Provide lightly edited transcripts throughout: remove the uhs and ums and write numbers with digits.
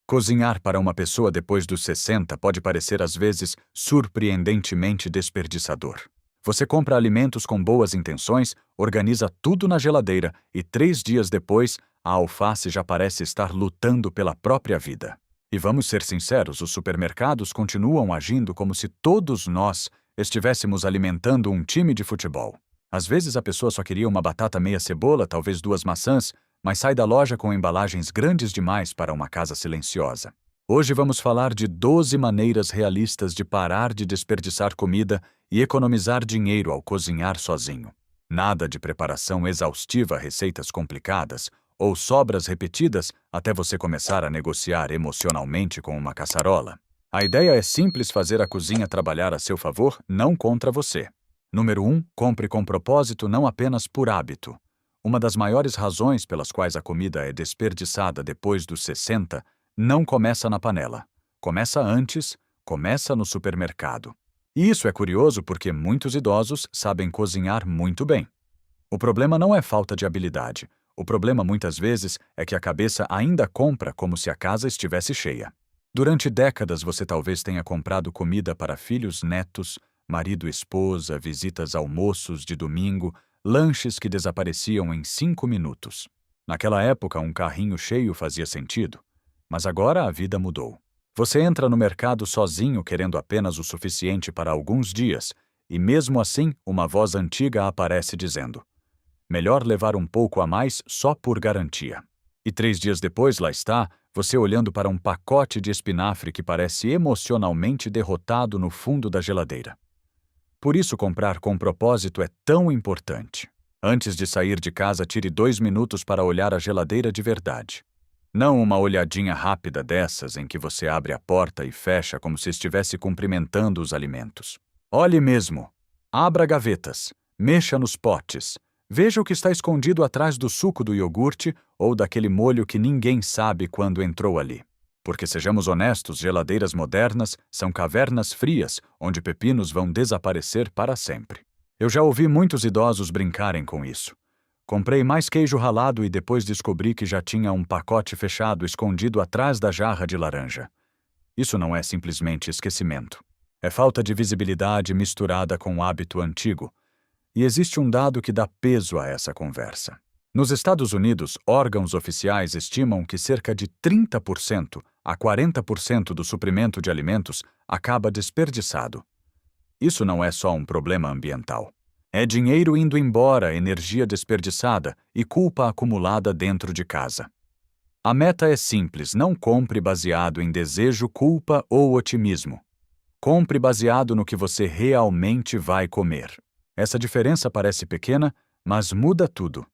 Cozinhar para uma pessoa depois dos 60 pode parecer às vezes surpreendentemente desperdiçador. Você compra alimentos com boas intenções, organiza tudo na geladeira e 3 dias depois, a alface já parece estar lutando pela própria vida. E vamos ser sinceros, os supermercados continuam agindo como se todos nós estivéssemos alimentando um time de futebol. Às vezes a pessoa só queria uma batata meia cebola, talvez 2 maçãs, mas sai da loja com embalagens grandes demais para uma casa silenciosa. Hoje vamos falar de 12 maneiras realistas de parar de desperdiçar comida e economizar dinheiro ao cozinhar sozinho. Nada de preparação exaustiva, receitas complicadas ou sobras repetidas até você começar a negociar emocionalmente com uma caçarola. A ideia é simples: fazer a cozinha trabalhar a seu favor, não contra você. Número 1. Compre com propósito, não apenas por hábito. Uma das maiores razões pelas quais a comida é desperdiçada depois dos 60 não começa na panela. Começa antes, começa no supermercado. E isso é curioso porque muitos idosos sabem cozinhar muito bem. O problema não é falta de habilidade. O problema muitas vezes é que a cabeça ainda compra como se a casa estivesse cheia. Durante décadas você talvez tenha comprado comida para filhos, netos, marido, esposa, visitas, almoços de domingo, lanches que desapareciam em 5 minutos. Naquela época, um carrinho cheio fazia sentido. Mas agora a vida mudou. Você entra no mercado sozinho querendo apenas o suficiente para alguns dias, e mesmo assim uma voz antiga aparece dizendo: melhor levar um pouco a mais só por garantia. E 3 dias depois, lá está, você olhando para um pacote de espinafre que parece emocionalmente derrotado no fundo da geladeira. Por isso, comprar com propósito é tão importante. Antes de sair de casa, tire 2 minutos para olhar a geladeira de verdade. Não uma olhadinha rápida dessas em que você abre a porta e fecha como se estivesse cumprimentando os alimentos. Olhe mesmo. Abra gavetas. Mexa nos potes. Veja o que está escondido atrás do suco do iogurte ou daquele molho que ninguém sabe quando entrou ali. Porque, sejamos honestos, geladeiras modernas são cavernas frias onde pepinos vão desaparecer para sempre. Eu já ouvi muitos idosos brincarem com isso. Comprei mais queijo ralado e depois descobri que já tinha um pacote fechado escondido atrás da jarra de laranja. Isso não é simplesmente esquecimento. É falta de visibilidade misturada com um hábito antigo. E existe um dado que dá peso a essa conversa. Nos Estados Unidos, órgãos oficiais estimam que cerca de 30% a 40% do suprimento de alimentos acaba desperdiçado. Isso não é só um problema ambiental. É dinheiro indo embora, energia desperdiçada e culpa acumulada dentro de casa. A meta é simples: não compre baseado em desejo, culpa ou otimismo. Compre baseado no que você realmente vai comer. Essa diferença parece pequena, mas muda tudo.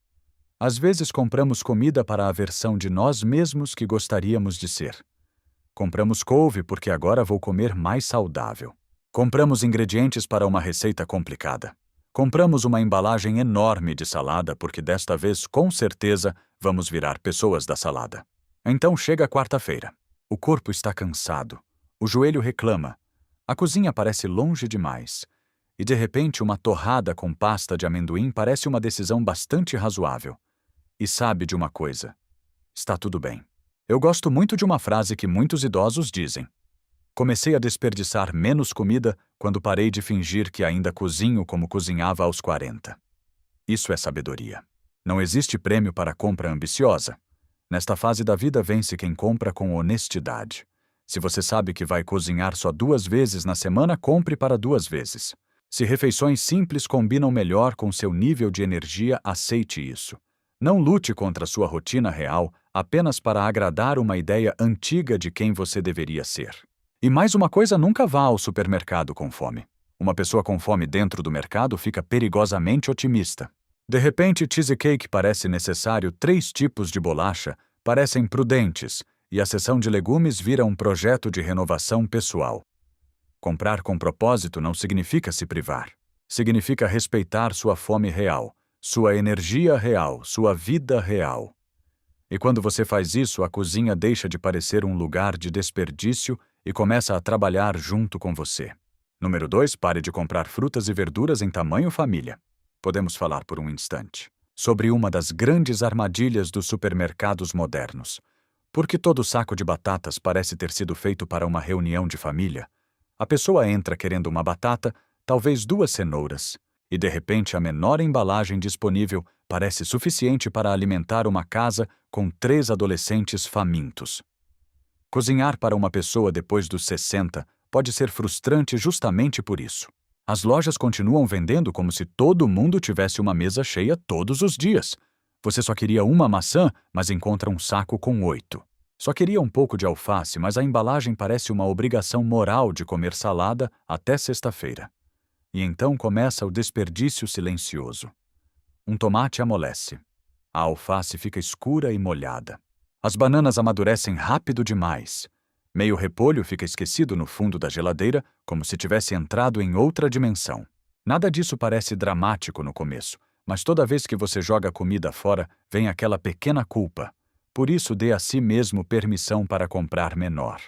Às vezes compramos comida para a versão de nós mesmos que gostaríamos de ser. Compramos couve porque agora vou comer mais saudável. Compramos ingredientes para uma receita complicada. Compramos uma embalagem enorme de salada porque desta vez, com certeza, vamos virar pessoas da salada. Então chega a quarta-feira. O corpo está cansado. O joelho reclama. A cozinha parece longe demais. E de repente uma torrada com pasta de amendoim parece uma decisão bastante razoável. E sabe de uma coisa? Está tudo bem. Eu gosto muito de uma frase que muitos idosos dizem: comecei a desperdiçar menos comida quando parei de fingir que ainda cozinho como cozinhava aos 40. Isso é sabedoria. Não existe prêmio para compra ambiciosa. Nesta fase da vida vence quem compra com honestidade. Se você sabe que vai cozinhar só 2 vezes na semana, compre para 2 vezes. Se refeições simples combinam melhor com seu nível de energia, aceite isso. Não lute contra sua rotina real apenas para agradar uma ideia antiga de quem você deveria ser. E mais uma coisa: nunca vá ao supermercado com fome. Uma pessoa com fome dentro do mercado fica perigosamente otimista. De repente, cheesecake parece necessário, 3 tipos de bolacha parecem prudentes, e a seção de legumes vira um projeto de renovação pessoal. Comprar com propósito não significa se privar. Significa respeitar sua fome real, sua energia real, sua vida real. E quando você faz isso, a cozinha deixa de parecer um lugar de desperdício e começa a trabalhar junto com você. Número 2. Pare de comprar frutas e verduras em tamanho família. Podemos falar por um instante sobre uma das grandes armadilhas dos supermercados modernos. Por que todo saco de batatas parece ter sido feito para uma reunião de família? A pessoa entra querendo uma batata, talvez 2 cenouras, e de repente a menor embalagem disponível parece suficiente para alimentar uma casa com 3 adolescentes famintos. Cozinhar para uma pessoa depois dos 60 pode ser frustrante justamente por isso. As lojas continuam vendendo como se todo mundo tivesse uma mesa cheia todos os dias. Você só queria uma maçã, mas encontra um saco com 8. Só queria um pouco de alface, mas a embalagem parece uma obrigação moral de comer salada até sexta-feira. E então começa o desperdício silencioso. Um tomate amolece. A alface fica escura e molhada. As bananas amadurecem rápido demais. Meio repolho fica esquecido no fundo da geladeira, como se tivesse entrado em outra dimensão. Nada disso parece dramático no começo, mas toda vez que você joga comida fora, vem aquela pequena culpa. Por isso, dê a si mesmo permissão para comprar menor.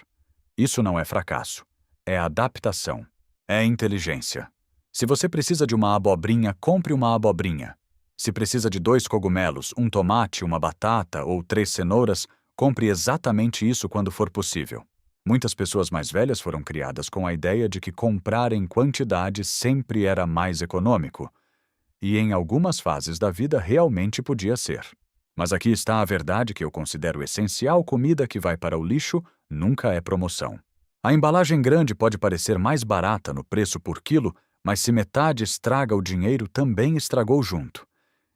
Isso não é fracasso. É adaptação. É inteligência. Se você precisa de uma abobrinha, compre uma abobrinha. Se precisa de 2 cogumelos, um tomate, uma batata ou 3 cenouras, compre exatamente isso quando for possível. Muitas pessoas mais velhas foram criadas com a ideia de que comprar em quantidade sempre era mais econômico. E em algumas fases da vida realmente podia ser. Mas aqui está a verdade que eu considero essencial: comida que vai para o lixo nunca é promoção. A embalagem grande pode parecer mais barata no preço por quilo, mas se metade estraga, o dinheiro também estragou junto.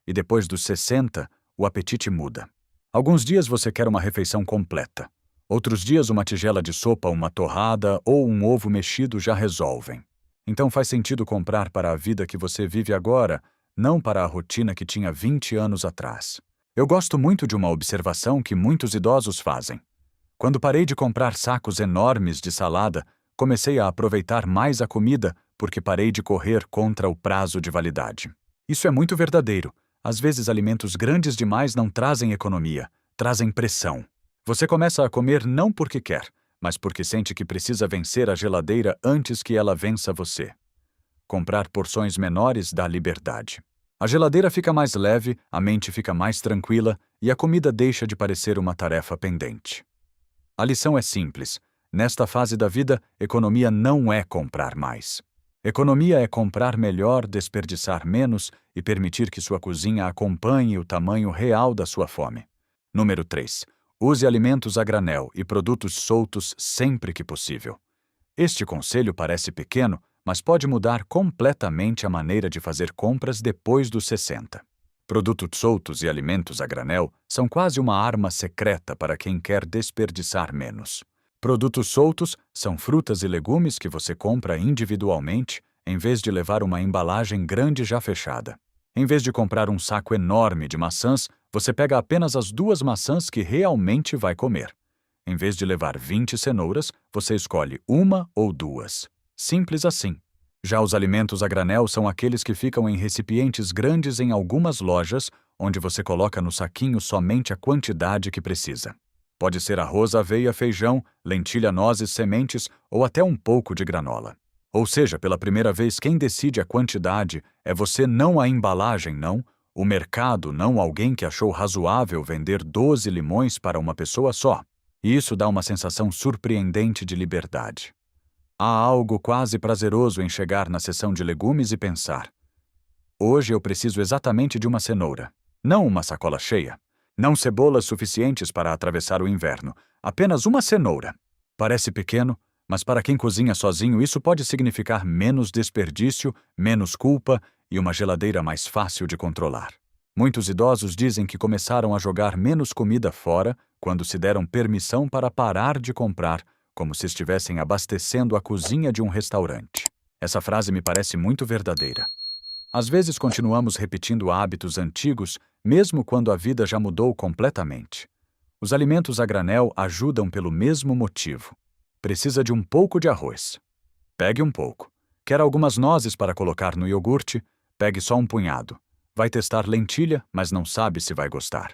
E depois dos 60, o apetite muda. Alguns dias você quer uma refeição completa. Outros dias uma tigela de sopa, uma torrada ou um ovo mexido já resolvem. Então faz sentido comprar para a vida que você vive agora, não para a rotina que tinha 20 anos atrás. Eu gosto muito de uma observação que muitos idosos fazem. Quando parei de comprar sacos enormes de salada, comecei a aproveitar mais a comida porque parei de correr contra o prazo de validade. Isso é muito verdadeiro. Às vezes alimentos grandes demais não trazem economia, trazem pressão. Você começa a comer não porque quer, mas porque sente que precisa vencer a geladeira antes que ela vença você. Comprar porções menores dá liberdade. A geladeira fica mais leve, a mente fica mais tranquila e a comida deixa de parecer uma tarefa pendente. A lição é simples. Nesta fase da vida, economia não é comprar mais. Economia é comprar melhor, desperdiçar menos e permitir que sua cozinha acompanhe o tamanho real da sua fome. Número 3. Use alimentos a granel e produtos soltos sempre que possível. Este conselho parece pequeno, mas pode mudar completamente a maneira de fazer compras depois dos 60. Produtos soltos e alimentos a granel são quase uma arma secreta para quem quer desperdiçar menos. Produtos soltos são frutas e legumes que você compra individualmente, em vez de levar uma embalagem grande já fechada. Em vez de comprar um saco enorme de maçãs, você pega apenas as 2 maçãs que realmente vai comer. Em vez de levar 20 cenouras, você escolhe 1 ou 2. Simples assim. Já os alimentos a granel são aqueles que ficam em recipientes grandes em algumas lojas, onde você coloca no saquinho somente a quantidade que precisa. Pode ser arroz, aveia, feijão, lentilha, nozes, sementes ou até um pouco de granola. Ou seja, pela primeira vez, quem decide a quantidade é você, não a embalagem, não, o mercado, não alguém que achou razoável vender 12 limões para uma pessoa só. E isso dá uma sensação surpreendente de liberdade. Há algo quase prazeroso em chegar na seção de legumes e pensar: hoje eu preciso exatamente de uma cenoura, não uma sacola cheia. Não cebolas suficientes para atravessar o inverno, apenas uma cenoura. Parece pequeno, mas para quem cozinha sozinho isso pode significar menos desperdício, menos culpa e uma geladeira mais fácil de controlar. Muitos idosos dizem que começaram a jogar menos comida fora quando se deram permissão para parar de comprar, como se estivessem abastecendo a cozinha de um restaurante. Essa frase me parece muito verdadeira. Às vezes continuamos repetindo hábitos antigos, mesmo quando a vida já mudou completamente. Os alimentos a granel ajudam pelo mesmo motivo. Precisa de um pouco de arroz. Pegue um pouco. Quer algumas nozes para colocar no iogurte? Pegue só um punhado. Vai testar lentilha, mas não sabe se vai gostar.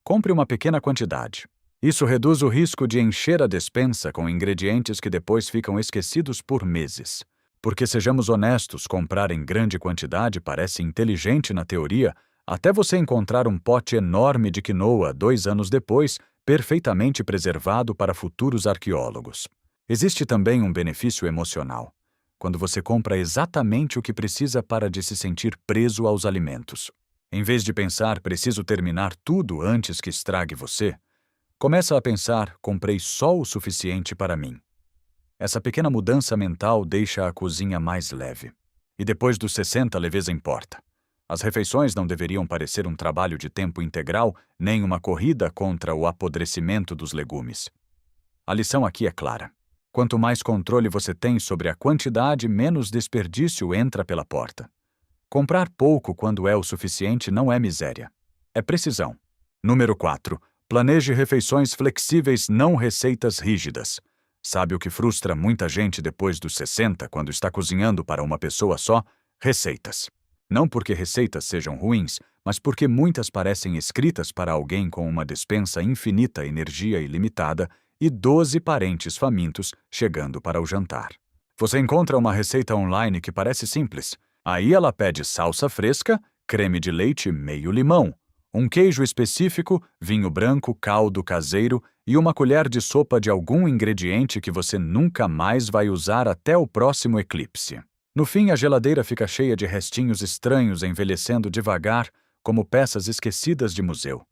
Compre uma pequena quantidade. Isso reduz o risco de encher a despensa com ingredientes que depois ficam esquecidos por meses. Porque, sejamos honestos, comprar em grande quantidade parece inteligente na teoria, até você encontrar um pote enorme de quinoa 2 anos depois, perfeitamente preservado para futuros arqueólogos. Existe também um benefício emocional, quando você compra exatamente o que precisa para de se sentir preso aos alimentos. Em vez de pensar, preciso terminar tudo antes que estrague você, começa a pensar, comprei só o suficiente para mim. Essa pequena mudança mental deixa a cozinha mais leve. E depois dos 60, leveza importa. As refeições não deveriam parecer um trabalho de tempo integral, nem uma corrida contra o apodrecimento dos legumes. A lição aqui é clara. Quanto mais controle você tem sobre a quantidade, menos desperdício entra pela porta. Comprar pouco quando é o suficiente não é miséria. É precisão. Número 4. Planeje refeições flexíveis, não receitas rígidas. Sabe o que frustra muita gente depois dos 60 quando está cozinhando para uma pessoa só? Receitas. Não porque receitas sejam ruins, mas porque muitas parecem escritas para alguém com uma despensa infinita, energia ilimitada e 12 parentes famintos chegando para o jantar. Você encontra uma receita online que parece simples. Aí ela pede salsa fresca, creme de leite meio limão, um queijo específico, vinho branco, caldo caseiro e uma colher de sopa de algum ingrediente que você nunca mais vai usar até o próximo eclipse. No fim, a geladeira fica cheia de restinhos estranhos envelhecendo devagar, como peças esquecidas de museu.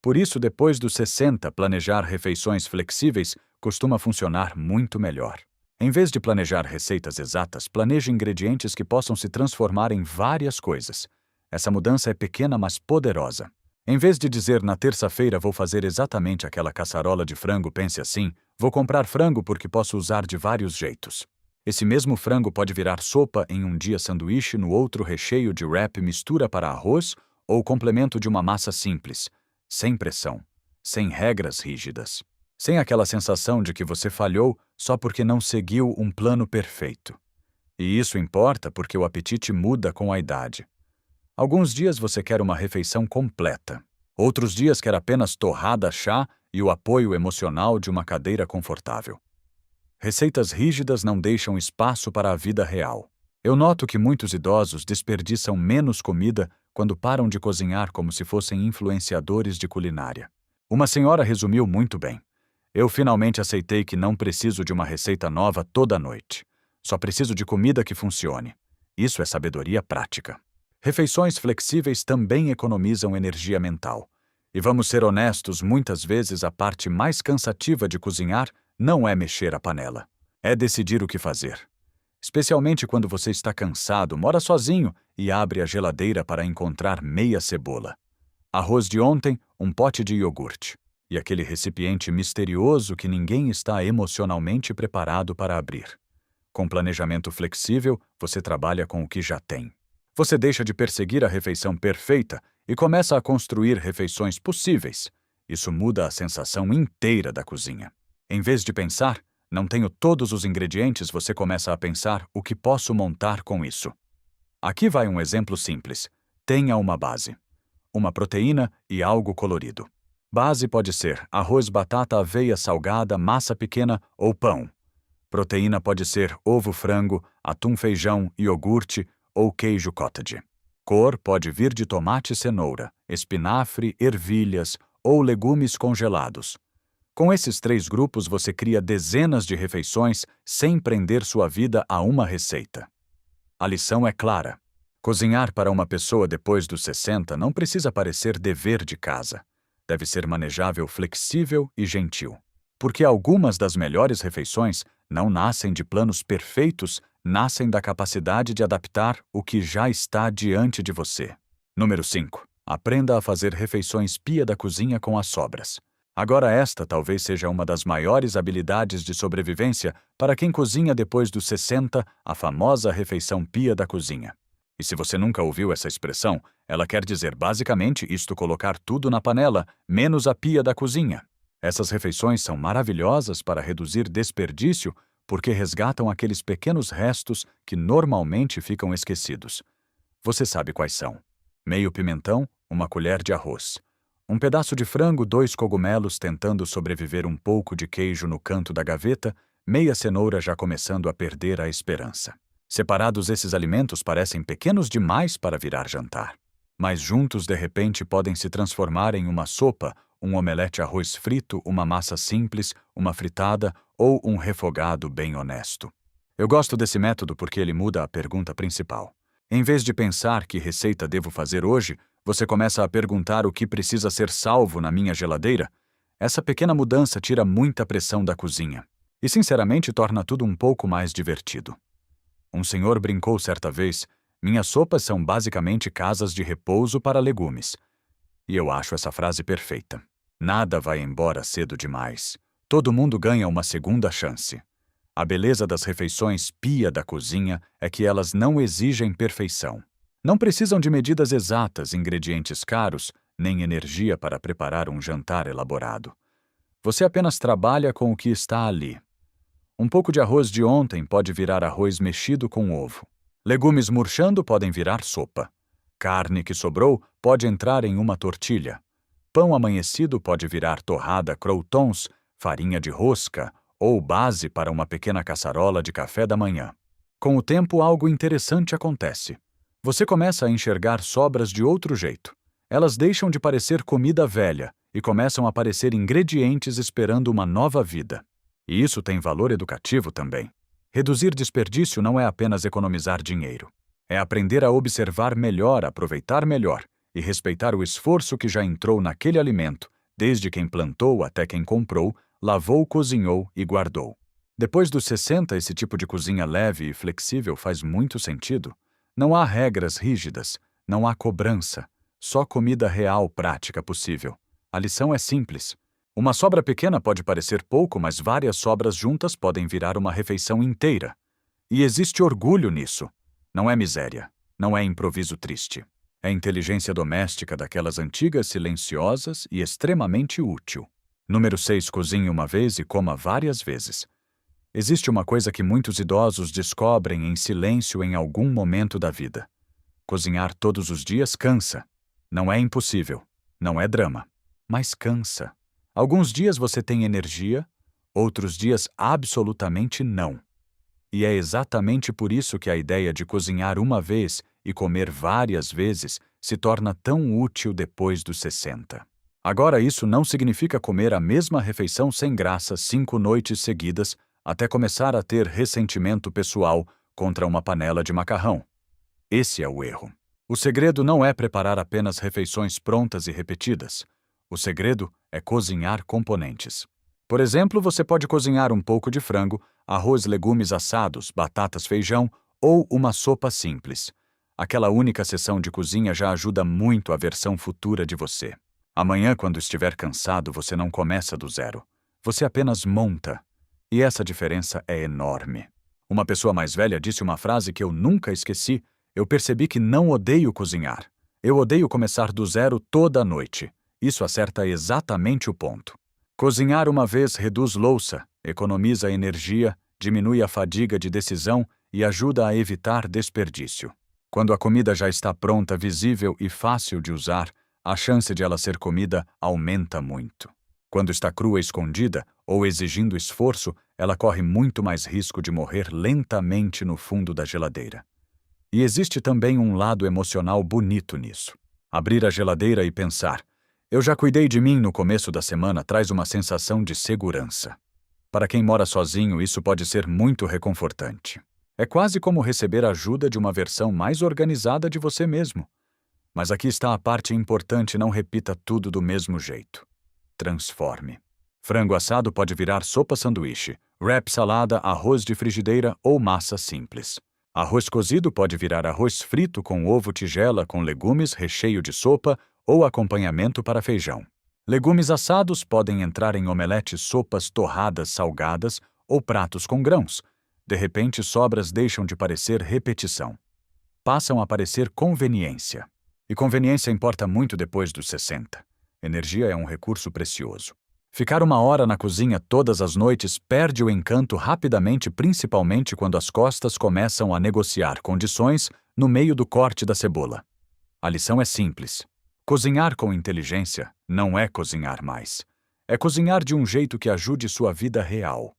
Por isso, depois dos 60, planejar refeições flexíveis costuma funcionar muito melhor. Em vez de planejar receitas exatas, planeje ingredientes que possam se transformar em várias coisas. Essa mudança é pequena, mas poderosa. Em vez de dizer na terça-feira vou fazer exatamente aquela caçarola de frango, pense assim: vou comprar frango porque posso usar de vários jeitos. Esse mesmo frango pode virar sopa em um dia, sanduíche, no outro recheio de wrap, mistura para arroz ou complemento de uma massa simples, sem pressão, sem regras rígidas, sem aquela sensação de que você falhou só porque não seguiu um plano perfeito. E isso importa porque o apetite muda com a idade. Alguns dias você quer uma refeição completa. Outros dias quer apenas torrada, chá e o apoio emocional de uma cadeira confortável. Receitas rígidas não deixam espaço para a vida real. Eu noto que muitos idosos desperdiçam menos comida quando param de cozinhar como se fossem influenciadores de culinária. Uma senhora resumiu muito bem. Eu finalmente aceitei que não preciso de uma receita nova toda noite. Só preciso de comida que funcione. Isso é sabedoria prática. Refeições flexíveis também economizam energia mental. E vamos ser honestos, muitas vezes a parte mais cansativa de cozinhar não é mexer a panela. É decidir o que fazer. Especialmente quando você está cansado, mora sozinho e abre a geladeira para encontrar meia cebola. Arroz de ontem, um pote de iogurte. E aquele recipiente misterioso que ninguém está emocionalmente preparado para abrir. Com planejamento flexível, você trabalha com o que já tem. Você deixa de perseguir a refeição perfeita e começa a construir refeições possíveis. Isso muda a sensação inteira da cozinha. Em vez de pensar, não tenho todos os ingredientes, você começa a pensar o que posso montar com isso. Aqui vai um exemplo simples. Tenha uma base. Uma proteína e algo colorido. Base pode ser arroz, batata, aveia, salgada, massa pequena ou pão. Proteína pode ser ovo, frango, atum, feijão, iogurte ou queijo cottage. Cor pode vir de tomate, cenoura, espinafre, ervilhas ou legumes congelados. Com esses 3 grupos você cria dezenas de refeições sem prender sua vida a uma receita. A lição é clara. Cozinhar para uma pessoa depois dos 60 não precisa parecer dever de casa. Deve ser manejável, flexível e gentil. Porque algumas das melhores refeições não nascem de planos perfeitos, nascem da capacidade de adaptar o que já está diante de você. Número 5. Aprenda a fazer refeições pia da cozinha com as sobras. Agora esta talvez seja uma das maiores habilidades de sobrevivência para quem cozinha depois dos 60, a famosa refeição pia da cozinha. E se você nunca ouviu essa expressão, ela quer dizer basicamente isto: colocar tudo na panela, menos a pia da cozinha. Essas refeições são maravilhosas para reduzir desperdício porque resgatam aqueles pequenos restos que normalmente ficam esquecidos. Você sabe quais são. Meio pimentão, uma colher de arroz. Um pedaço de frango, 2 cogumelos tentando sobreviver, um pouco de queijo no canto da gaveta, meia cenoura já começando a perder a esperança. Separados, esses alimentos parecem pequenos demais para virar jantar. mas juntos de repente podem se transformar em uma sopa, um omelete arroz frito, uma massa simples, uma fritada ou um refogado bem honesto. Eu gosto desse método porque ele muda a pergunta principal. Em vez de pensar que receita devo fazer hoje, você começa a perguntar o que precisa ser salvo na minha geladeira. Essa pequena mudança tira muita pressão da cozinha e, sinceramente, torna tudo um pouco mais divertido. Um senhor brincou certa vez: minhas sopas são basicamente casas de repouso para legumes. E eu acho essa frase perfeita. Nada vai embora cedo demais. Todo mundo ganha uma segunda chance. A beleza das refeições pia da cozinha é que elas não exigem perfeição. Não precisam de medidas exatas, ingredientes caros, nem energia para preparar um jantar elaborado. Você apenas trabalha com o que está ali. Um pouco de arroz de ontem pode virar arroz mexido com ovo. Legumes murchando podem virar sopa. Carne que sobrou pode entrar em uma tortilha. Pão amanhecido pode virar torrada croutons, farinha de rosca ou base para uma pequena caçarola de café da manhã. Com o tempo, algo interessante acontece. Você começa a enxergar sobras de outro jeito. Elas deixam de parecer comida velha e começam a parecer ingredientes esperando uma nova vida. E isso tem valor educativo também. Reduzir desperdício não é apenas economizar dinheiro. É aprender a observar melhor, aproveitar melhor e respeitar o esforço que já entrou naquele alimento, desde quem plantou até quem comprou, lavou, cozinhou e guardou. Depois dos 60, esse tipo de cozinha leve e flexível faz muito sentido. Não há regras rígidas, não há cobrança, só comida real prática possível. A lição é simples. Uma sobra pequena pode parecer pouco, mas várias sobras juntas podem virar uma refeição inteira. E existe orgulho nisso. Não é miséria, não é improviso triste. É inteligência doméstica daquelas antigas, silenciosas e extremamente útil. Número 6. Cozinhe uma vez e coma várias vezes. Existe uma coisa que muitos idosos descobrem em silêncio em algum momento da vida. Cozinhar todos os dias cansa. Não é impossível, não é drama, mas cansa. Alguns dias você tem energia, outros dias absolutamente não. E é exatamente por isso que a ideia de cozinhar uma vez e comer várias vezes se torna tão útil depois dos 60. Agora, isso não significa comer a mesma refeição sem graça 5 noites seguidas até começar a ter ressentimento pessoal contra uma panela de macarrão. Esse é o erro. O segredo não é preparar apenas refeições prontas e repetidas. O segredo é cozinhar componentes. Por exemplo, você pode cozinhar um pouco de frango, arroz, legumes assados, batatas, feijão ou uma sopa simples. Aquela única sessão de cozinha já ajuda muito a versão futura de você. Amanhã, quando estiver cansado, você não começa do zero. Você apenas monta. E essa diferença é enorme. Uma pessoa mais velha disse uma frase que eu nunca esqueci. Eu percebi que não odeio cozinhar. Eu odeio começar do zero toda noite. Isso acerta exatamente o ponto. Cozinhar uma vez reduz louça, economiza energia, diminui a fadiga de decisão e ajuda a evitar desperdício. Quando a comida já está pronta, visível e fácil de usar, a chance de ela ser comida aumenta muito. Quando está crua e escondida, ou exigindo esforço, ela corre muito mais risco de morrer lentamente no fundo da geladeira. E existe também um lado emocional bonito nisso. Abrir a geladeira e pensar: eu já cuidei de mim no começo da semana, traz uma sensação de segurança. Para quem mora sozinho, isso pode ser muito reconfortante. É quase como receber ajuda de uma versão mais organizada de você mesmo. Mas aqui está a parte importante: não repita tudo do mesmo jeito. Transforme. Frango assado pode virar sopa sanduíche, wrap salada, arroz de frigideira ou massa simples. Arroz cozido pode virar arroz frito com ovo tigela com legumes, recheio de sopa ou acompanhamento para feijão. Legumes assados podem entrar em omeletes, sopas, torradas salgadas ou pratos com grãos. De repente, sobras deixam de parecer repetição. Passam a parecer conveniência. E conveniência importa muito depois dos 60. Energia é um recurso precioso. Ficar 1 hora na cozinha todas as noites perde o encanto rapidamente, principalmente quando as costas começam a negociar condições no meio do corte da cebola. A lição é simples. Cozinhar com inteligência não é cozinhar mais. É cozinhar de um jeito que ajude sua vida real.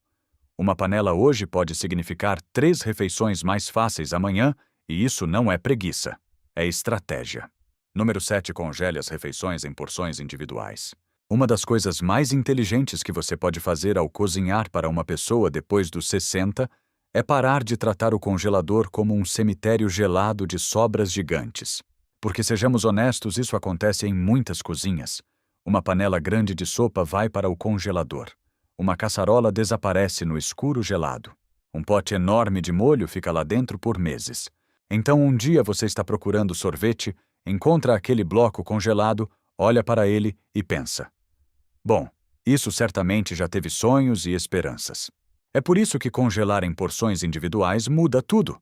Uma panela hoje pode significar 3 refeições mais fáceis amanhã, e isso não é preguiça, é estratégia. Número 7. Congele as refeições em porções individuais. Uma das coisas mais inteligentes que você pode fazer ao cozinhar para uma pessoa depois dos 60 é parar de tratar o congelador como um cemitério gelado de sobras gigantes. Porque, sejamos honestos, isso acontece em muitas cozinhas. Uma panela grande de sopa vai para o congelador. Uma caçarola desaparece no escuro gelado. Um pote enorme de molho fica lá dentro por meses. Então, um dia você está procurando sorvete, encontra aquele bloco congelado, olha para ele e pensa: bom, isso certamente já teve sonhos e esperanças. É por isso que congelar em porções individuais muda tudo.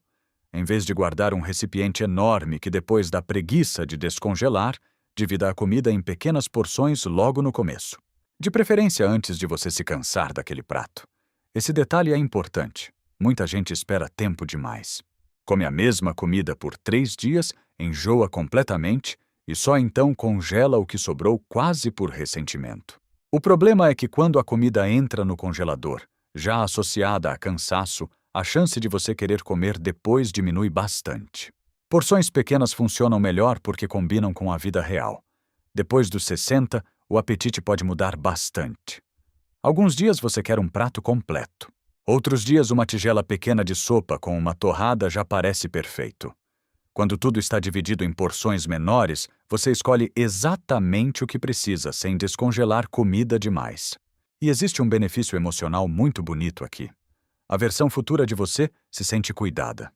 Em vez de guardar um recipiente enorme que depois dá preguiça de descongelar, divida a comida em pequenas porções logo no começo. De preferência antes de você se cansar daquele prato. Esse detalhe é importante. Muita gente espera tempo demais. Come a mesma comida por 3 dias, enjoa completamente e só então congela o que sobrou quase por ressentimento. O problema é que quando a comida entra no congelador, já associada a cansaço, a chance de você querer comer depois diminui bastante. Porções pequenas funcionam melhor porque combinam com a vida real. Depois dos 60, o apetite pode mudar bastante. Alguns dias você quer um prato completo. Outros dias, uma tigela pequena de sopa com uma torrada já parece perfeito. Quando tudo está dividido em porções menores, você escolhe exatamente o que precisa, sem descongelar comida demais. E existe um benefício emocional muito bonito aqui. A versão futura de você se sente cuidada.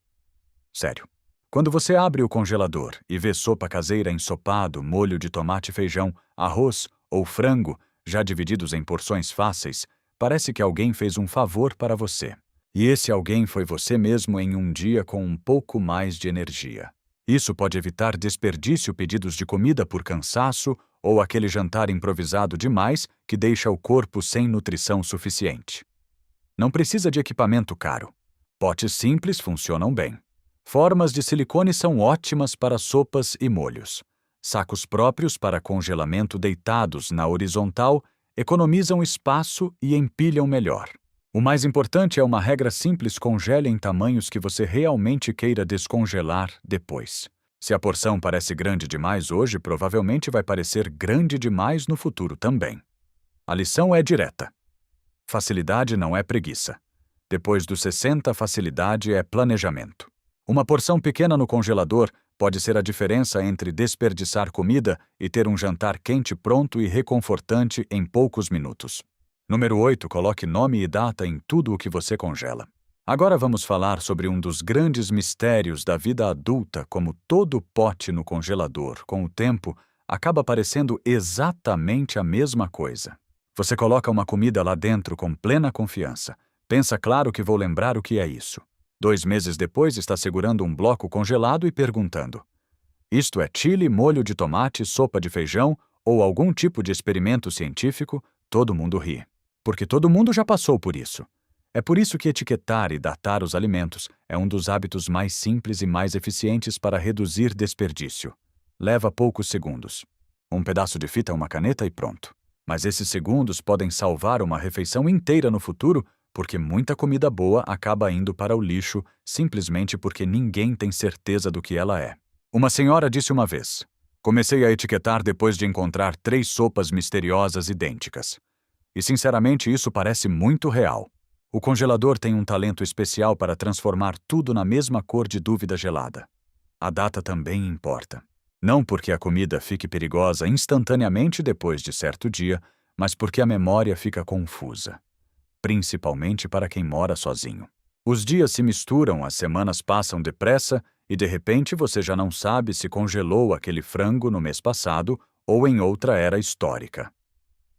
Sério. Quando você abre o congelador e vê sopa caseira ensopado, molho de tomate e feijão, arroz ou frango, já divididos em porções fáceis, parece que alguém fez um favor para você. E esse alguém foi você mesmo em um dia com um pouco mais de energia. Isso pode evitar desperdício, pedidos de comida por cansaço ou aquele jantar improvisado demais que deixa o corpo sem nutrição suficiente. Não precisa de equipamento caro. Potes simples funcionam bem. Formas de silicone são ótimas para sopas e molhos. Sacos próprios para congelamento deitados na horizontal economizam espaço e empilham melhor. O mais importante é uma regra simples: congele em tamanhos que você realmente queira descongelar depois. Se a porção parece grande demais hoje, provavelmente vai parecer grande demais no futuro também. A lição é direta. Facilidade não é preguiça. Depois dos 60, facilidade é planejamento. Uma porção pequena no congelador pode ser a diferença entre desperdiçar comida e ter um jantar quente pronto e reconfortante em poucos minutos. Número 8. Coloque nome e data em tudo o que você congela. Agora vamos falar sobre um dos grandes mistérios da vida adulta: como todo pote no congelador, com o tempo, acaba parecendo exatamente a mesma coisa. Você coloca uma comida lá dentro com plena confiança. Pensa, claro que vou lembrar o que é isso. 2 meses depois, está segurando um bloco congelado e perguntando: isto é chile, molho de tomate, sopa de feijão ou algum tipo de experimento científico? Todo mundo ri. Porque todo mundo já passou por isso. É por isso que etiquetar e datar os alimentos é um dos hábitos mais simples e mais eficientes para reduzir desperdício. Leva poucos segundos. Um pedaço de fita, uma caneta e pronto. Mas esses segundos podem salvar uma refeição inteira no futuro, porque muita comida boa acaba indo para o lixo simplesmente porque ninguém tem certeza do que ela é. Uma senhora disse uma vez: comecei a etiquetar depois de encontrar 3 sopas misteriosas idênticas. E sinceramente isso parece muito real. O congelador tem um talento especial para transformar tudo na mesma cor de dúvida gelada. A data também importa. Não porque a comida fique perigosa instantaneamente depois de certo dia, mas porque a memória fica confusa. Principalmente para quem mora sozinho. Os dias se misturam, as semanas passam depressa e de repente você já não sabe se congelou aquele frango no mês passado ou em outra era histórica.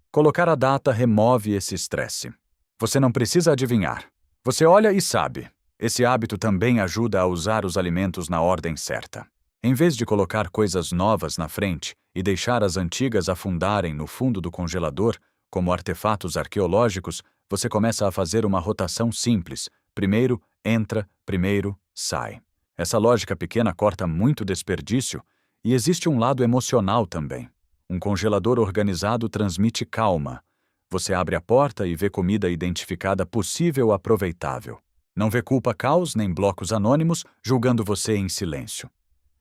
Colocar a data remove esse estresse. Você não precisa adivinhar. Você olha e sabe. Esse hábito também ajuda a usar os alimentos na ordem certa. Em vez de colocar coisas novas na frente e deixar as antigas afundarem no fundo do congelador, como artefatos arqueológicos, você começa a fazer uma rotação simples. Primeiro entra, primeiro sai. Essa lógica pequena corta muito desperdício e existe um lado emocional também. Um congelador organizado transmite calma. Você abre a porta e vê comida identificada possível aproveitável. Não vê culpa, caos nem blocos anônimos julgando você em silêncio.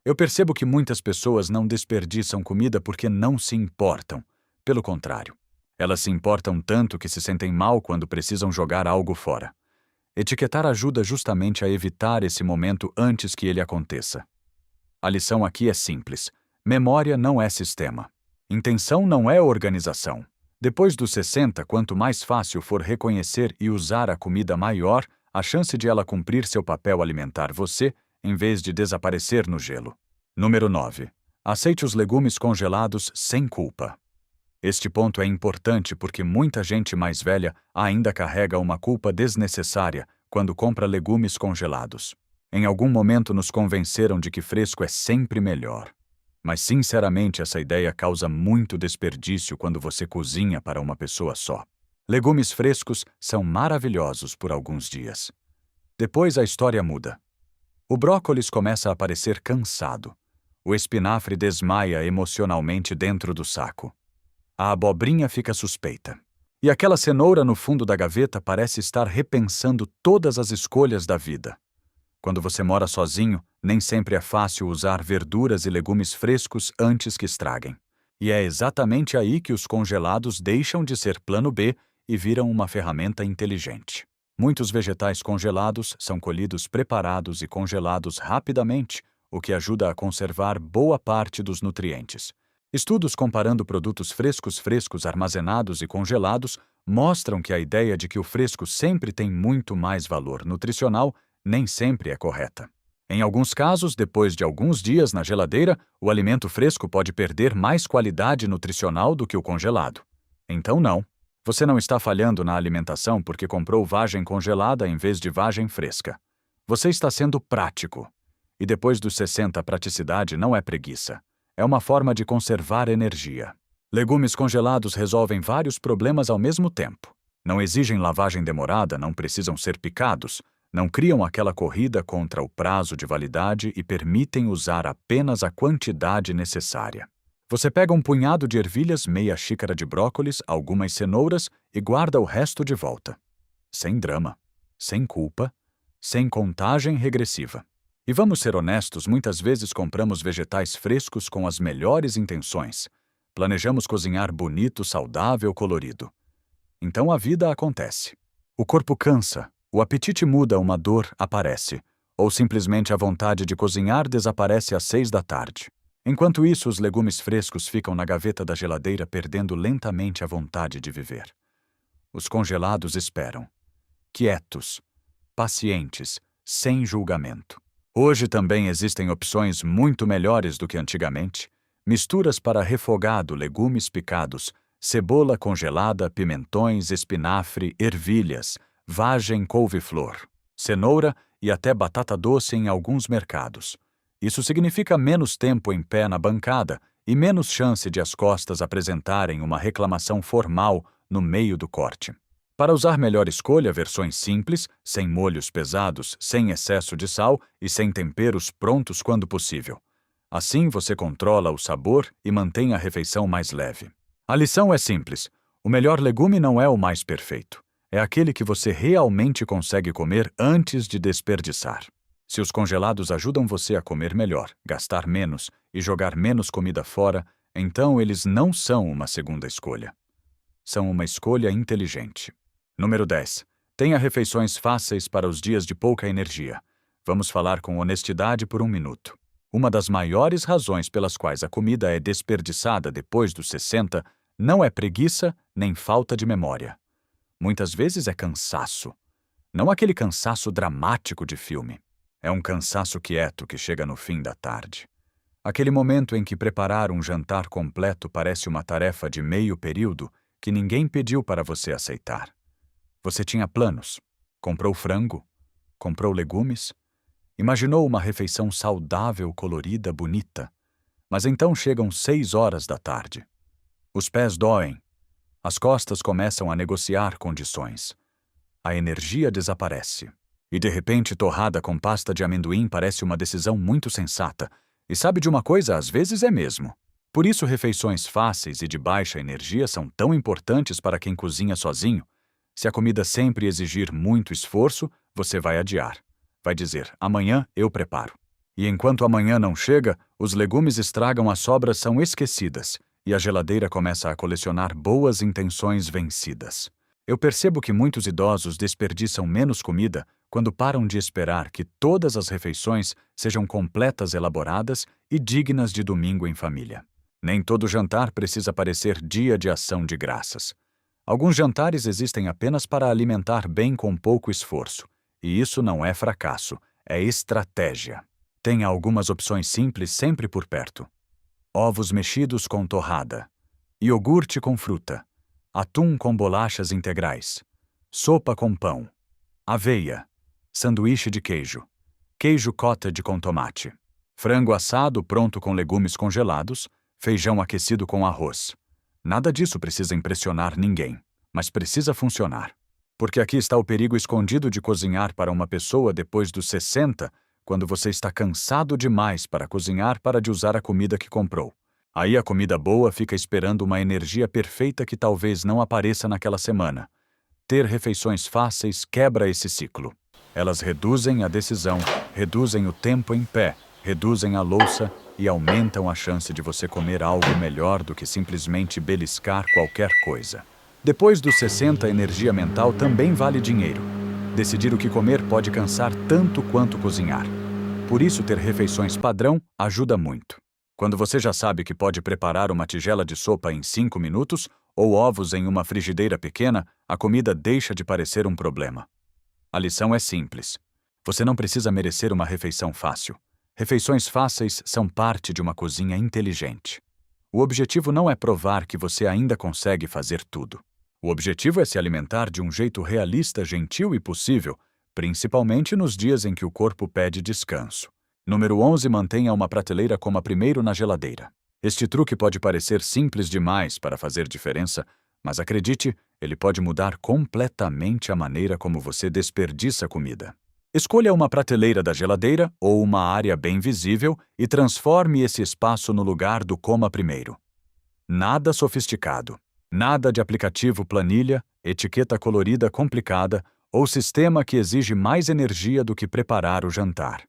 Eu percebo que muitas pessoas não desperdiçam comida porque não se importam. Pelo contrário, elas se importam tanto que se sentem mal quando precisam jogar algo fora. Etiquetar ajuda justamente a evitar esse momento antes que ele aconteça. A lição aqui é simples. Memória não é sistema. Intenção não é organização. Depois dos 60, quanto mais fácil for reconhecer e usar a comida, maior a chance de ela cumprir seu papel alimentar você, em vez de desaparecer no gelo. Número 9. Aceite os legumes congelados sem culpa. Este ponto é importante porque muita gente mais velha ainda carrega uma culpa desnecessária quando compra legumes congelados. Em algum momento nos convenceram de que fresco é sempre melhor. Mas sinceramente essa ideia causa muito desperdício quando você cozinha para uma pessoa só. Legumes frescos são maravilhosos por alguns dias. Depois a história muda. O brócolis começa a parecer cansado. O espinafre desmaia emocionalmente dentro do saco. A abobrinha fica suspeita. E aquela cenoura no fundo da gaveta parece estar repensando todas as escolhas da vida. Quando você mora sozinho, nem sempre é fácil usar verduras e legumes frescos antes que estraguem. E é exatamente aí que os congelados deixam de ser plano B e viram uma ferramenta inteligente. Muitos vegetais congelados são colhidos preparados e congelados rapidamente, o que ajuda a conservar boa parte dos nutrientes. Estudos comparando produtos frescos armazenados e congelados mostram que a ideia de que o fresco sempre tem muito mais valor nutricional nem sempre é correta. Em alguns casos, depois de alguns dias na geladeira, o alimento fresco pode perder mais qualidade nutricional do que o congelado. Então não. Você não está falhando na alimentação porque comprou vagem congelada em vez de vagem fresca. Você está sendo prático. E depois dos 60, a praticidade não é preguiça. É uma forma de conservar energia. Legumes congelados resolvem vários problemas ao mesmo tempo. Não exigem lavagem demorada, não precisam ser picados, não criam aquela corrida contra o prazo de validade e permitem usar apenas a quantidade necessária. Você pega um punhado de ervilhas, meia xícara de brócolis, algumas cenouras e guarda o resto de volta. Sem drama, sem culpa, sem contagem regressiva. E vamos ser honestos, muitas vezes compramos vegetais frescos com as melhores intenções. Planejamos cozinhar bonito, saudável, colorido. Então a vida acontece. O corpo cansa, o apetite muda, uma dor aparece. Ou simplesmente a vontade de cozinhar desaparece às 6 da tarde. Enquanto isso, os legumes frescos ficam na gaveta da geladeira perdendo lentamente a vontade de viver. Os congelados esperam. Quietos, pacientes, sem julgamento. Hoje também existem opções muito melhores do que antigamente. Misturas para refogado, legumes picados, cebola congelada, pimentões, espinafre, ervilhas, vagem, couve-flor, cenoura e até batata doce em alguns mercados. Isso significa menos tempo em pé na bancada e menos chance de as costas apresentarem uma reclamação formal no meio do corte. Para usar melhor, escolha versões simples, sem molhos pesados, sem excesso de sal e sem temperos prontos quando possível. Assim você controla o sabor e mantém a refeição mais leve. A lição é simples. O melhor legume não é o mais perfeito. É aquele que você realmente consegue comer antes de desperdiçar. Se os congelados ajudam você a comer melhor, gastar menos e jogar menos comida fora, então eles não são uma segunda escolha. São uma escolha inteligente. Número 10. Tenha refeições fáceis para os dias de pouca energia. Vamos falar com honestidade por um minuto. Uma das maiores razões pelas quais a comida é desperdiçada depois dos 60 não é preguiça nem falta de memória. Muitas vezes é cansaço. Não aquele cansaço dramático de filme. É um cansaço quieto que chega no fim da tarde. Aquele momento em que preparar um jantar completo parece uma tarefa de meio período que ninguém pediu para você aceitar. Você tinha planos, comprou frango, comprou legumes, imaginou uma refeição saudável, colorida, bonita. Mas então chegam 6 horas da tarde. Os pés doem, as costas começam a negociar condições. A energia desaparece. E de repente, torrada com pasta de amendoim parece uma decisão muito sensata. E sabe de uma coisa? Às vezes é mesmo. Por isso, refeições fáceis e de baixa energia são tão importantes para quem cozinha sozinho. Se a comida sempre exigir muito esforço, você vai adiar. Vai dizer, amanhã eu preparo. E enquanto amanhã não chega, os legumes estragam, as sobras são esquecidas, e a geladeira começa a colecionar boas intenções vencidas. Eu percebo que muitos idosos desperdiçam menos comida quando param de esperar que todas as refeições sejam completas, elaboradas e dignas de domingo em família. Nem todo jantar precisa parecer dia de ação de graças. Alguns jantares existem apenas para alimentar bem com pouco esforço, e isso não é fracasso, é estratégia. Tenha algumas opções simples sempre por perto. Ovos mexidos com torrada, iogurte com fruta, atum com bolachas integrais, sopa com pão, aveia, sanduíche de queijo, queijo cottage com tomate, frango assado pronto com legumes congelados, feijão aquecido com arroz. Nada disso precisa impressionar ninguém, mas precisa funcionar. Porque aqui está o perigo escondido de cozinhar para uma pessoa depois dos 60, quando você está cansado demais para cozinhar, para de usar a comida que comprou. Aí a comida boa fica esperando uma energia perfeita que talvez não apareça naquela semana. Ter refeições fáceis quebra esse ciclo. Elas reduzem a decisão, reduzem o tempo em pé, reduzem a louça e aumentam a chance de você comer algo melhor do que simplesmente beliscar qualquer coisa. Depois dos 60, a energia mental também vale dinheiro. Decidir o que comer pode cansar tanto quanto cozinhar. Por isso, ter refeições padrão ajuda muito. Quando você já sabe que pode preparar uma tigela de sopa em 5 minutos ou ovos em uma frigideira pequena, a comida deixa de parecer um problema. A lição é simples. Você não precisa merecer uma refeição fácil. Refeições fáceis são parte de uma cozinha inteligente. O objetivo não é provar que você ainda consegue fazer tudo. O objetivo é se alimentar de um jeito realista, gentil e possível, principalmente nos dias em que o corpo pede descanso. Número 11. Mantenha uma prateleira coma primeiro na geladeira. Este truque pode parecer simples demais para fazer diferença, mas acredite, ele pode mudar completamente a maneira como você desperdiça comida. Escolha uma prateleira da geladeira ou uma área bem visível e transforme esse espaço no lugar do coma primeiro. Nada sofisticado. Nada de aplicativo planilha, etiqueta colorida complicada ou sistema que exige mais energia do que preparar o jantar.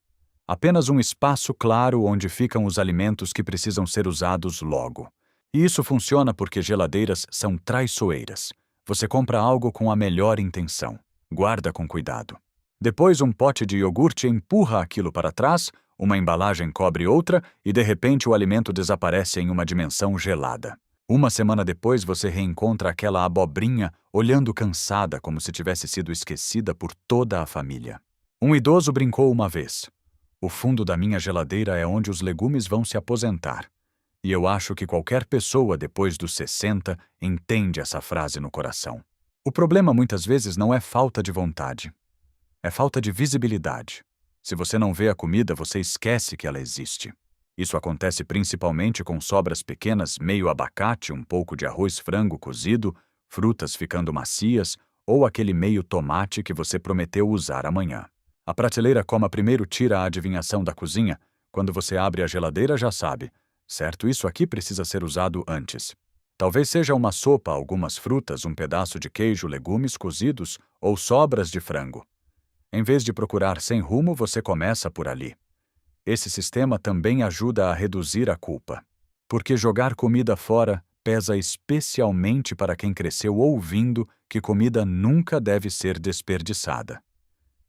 Apenas um espaço claro onde ficam os alimentos que precisam ser usados logo. E isso funciona porque geladeiras são traiçoeiras. Você compra algo com a melhor intenção. Guarda com cuidado. Depois, um pote de iogurte empurra aquilo para trás, uma embalagem cobre outra e, de repente, o alimento desaparece em uma dimensão gelada. Uma semana depois, você reencontra aquela abobrinha olhando cansada como se tivesse sido esquecida por toda a família. Um idoso brincou uma vez: "O fundo da minha geladeira é onde os legumes vão se aposentar." E eu acho que qualquer pessoa depois dos 60 entende essa frase no coração. O problema muitas vezes não é falta de vontade. É falta de visibilidade. Se você não vê a comida, você esquece que ela existe. Isso acontece principalmente com sobras pequenas, meio abacate, um pouco de arroz frango cozido, frutas ficando macias ou aquele meio tomate que você prometeu usar amanhã. A prateleira coma primeiro tira a adivinhação da cozinha. Quando você abre a geladeira, já sabe: certo, isso aqui precisa ser usado antes. Talvez seja uma sopa, algumas frutas, um pedaço de queijo, legumes cozidos ou sobras de frango. Em vez de procurar sem rumo, você começa por ali. Esse sistema também ajuda a reduzir a culpa, porque jogar comida fora pesa especialmente para quem cresceu ouvindo que comida nunca deve ser desperdiçada.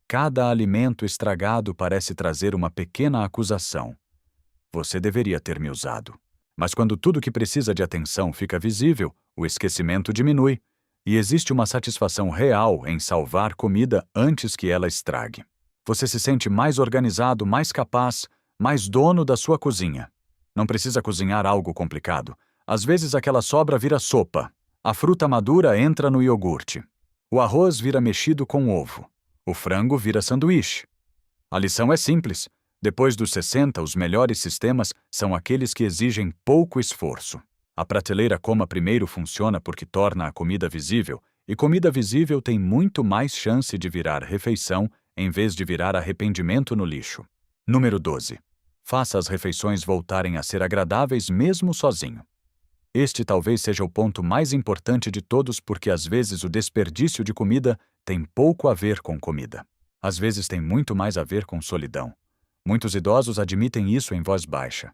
Cada alimento estragado parece trazer uma pequena acusação. Você deveria ter me usado. Mas quando tudo que precisa de atenção fica visível, o esquecimento diminui, e existe uma satisfação real em salvar comida antes que ela estrague. Você se sente mais organizado, mais capaz, mais dono da sua cozinha. Não precisa cozinhar algo complicado. Às vezes aquela sobra vira sopa. A fruta madura entra no iogurte. O arroz vira mexido com ovo. O frango vira sanduíche. A lição é simples. Depois dos 60, os melhores sistemas são aqueles que exigem pouco esforço. A prateleira coma primeiro funciona porque torna a comida visível, e comida visível tem muito mais chance de virar refeição em vez de virar arrependimento no lixo. Número 12. Faça as refeições voltarem a ser agradáveis mesmo sozinho. Este talvez seja o ponto mais importante de todos, porque às vezes o desperdício de comida tem pouco a ver com comida. Às vezes tem muito mais a ver com solidão. Muitos idosos admitem isso em voz baixa.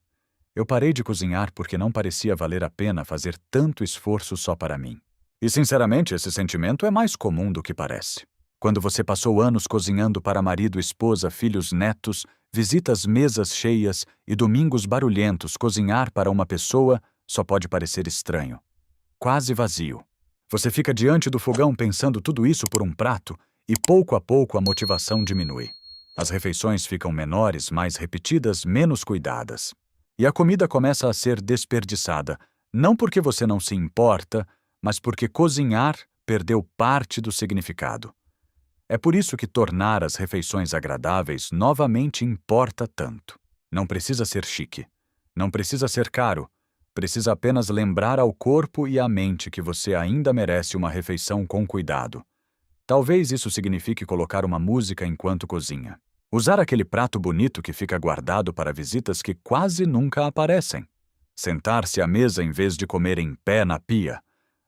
Eu parei de cozinhar porque não parecia valer a pena fazer tanto esforço só para mim. E, sinceramente, esse sentimento é mais comum do que parece. Quando você passou anos cozinhando para marido, esposa, filhos, netos, visitas, mesas cheias e domingos barulhentos, cozinhar para uma pessoa só pode parecer estranho, quase vazio. Você fica diante do fogão pensando tudo isso por um prato e pouco a pouco a motivação diminui. As refeições ficam menores, mais repetidas, menos cuidadas. E a comida começa a ser desperdiçada, não porque você não se importa, mas porque cozinhar perdeu parte do significado. É por isso que tornar as refeições agradáveis novamente importa tanto. Não precisa ser chique, não precisa ser caro, precisa apenas lembrar ao corpo e à mente que você ainda merece uma refeição com cuidado. Talvez isso signifique colocar uma música enquanto cozinha. Usar aquele prato bonito que fica guardado para visitas que quase nunca aparecem. Sentar-se à mesa em vez de comer em pé na pia.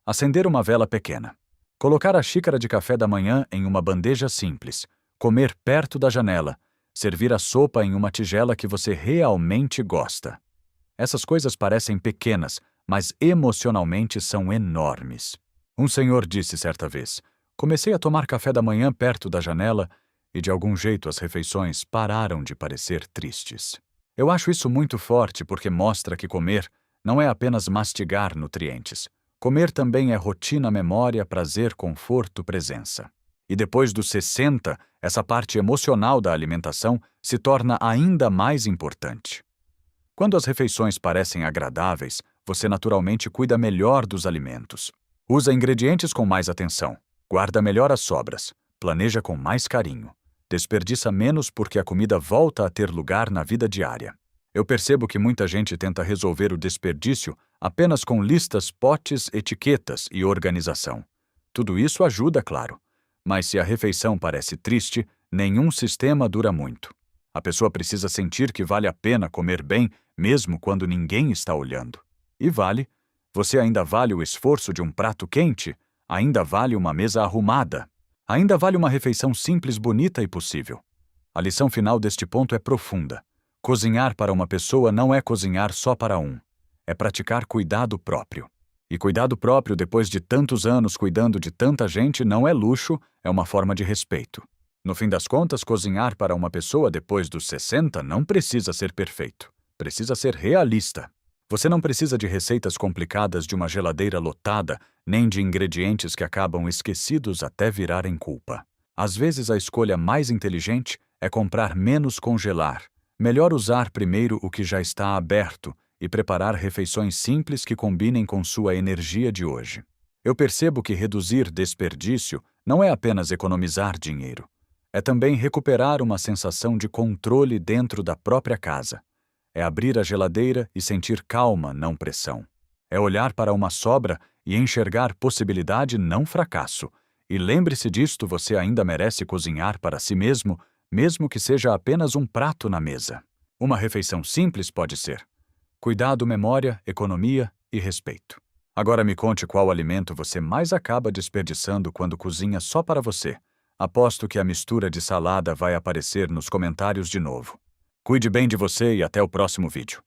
Acender uma vela pequena. Colocar a xícara de café da manhã em uma bandeja simples. Comer perto da janela. Servir a sopa em uma tigela que você realmente gosta. Essas coisas parecem pequenas, mas emocionalmente são enormes. Um senhor disse certa vez: comecei a tomar café da manhã perto da janela e de algum jeito as refeições pararam de parecer tristes. Eu acho isso muito forte porque mostra que comer não é apenas mastigar nutrientes. Comer também é rotina, memória, prazer, conforto, presença. E depois dos 60, essa parte emocional da alimentação se torna ainda mais importante. Quando as refeições parecem agradáveis, você naturalmente cuida melhor dos alimentos. Usa ingredientes com mais atenção. Guarda melhor as sobras. Planeja com mais carinho. Desperdiça menos porque a comida volta a ter lugar na vida diária. Eu percebo que muita gente tenta resolver o desperdício apenas com listas, potes, etiquetas e organização. Tudo isso ajuda, claro. Mas se a refeição parece triste, nenhum sistema dura muito. A pessoa precisa sentir que vale a pena comer bem, mesmo quando ninguém está olhando. E vale. Você ainda vale o esforço de um prato quente? Ainda vale uma mesa arrumada? Ainda vale uma refeição simples, bonita e possível? A lição final deste ponto é profunda. Cozinhar para uma pessoa não é cozinhar só para um. É praticar cuidado próprio. E cuidado próprio, depois de tantos anos cuidando de tanta gente, não é luxo, é uma forma de respeito. No fim das contas, cozinhar para uma pessoa depois dos 60 não precisa ser perfeito. Precisa ser realista. Você não precisa de receitas complicadas de uma geladeira lotada, nem de ingredientes que acabam esquecidos até virarem culpa. Às vezes a escolha mais inteligente é comprar menos, congelar. Melhor usar primeiro o que já está aberto e preparar refeições simples que combinem com sua energia de hoje. Eu percebo que reduzir desperdício não é apenas economizar dinheiro. É também recuperar uma sensação de controle dentro da própria casa. É abrir a geladeira e sentir calma, não pressão. É olhar para uma sobra e enxergar possibilidade, não fracasso. E lembre-se disto, você ainda merece cozinhar para si mesmo, mesmo que seja apenas um prato na mesa. Uma refeição simples pode ser cuidado, memória, economia e respeito. Agora me conte qual alimento você mais acaba desperdiçando quando cozinha só para você. Aposto que a mistura de salada vai aparecer nos comentários de novo. Cuide bem de você e até o próximo vídeo.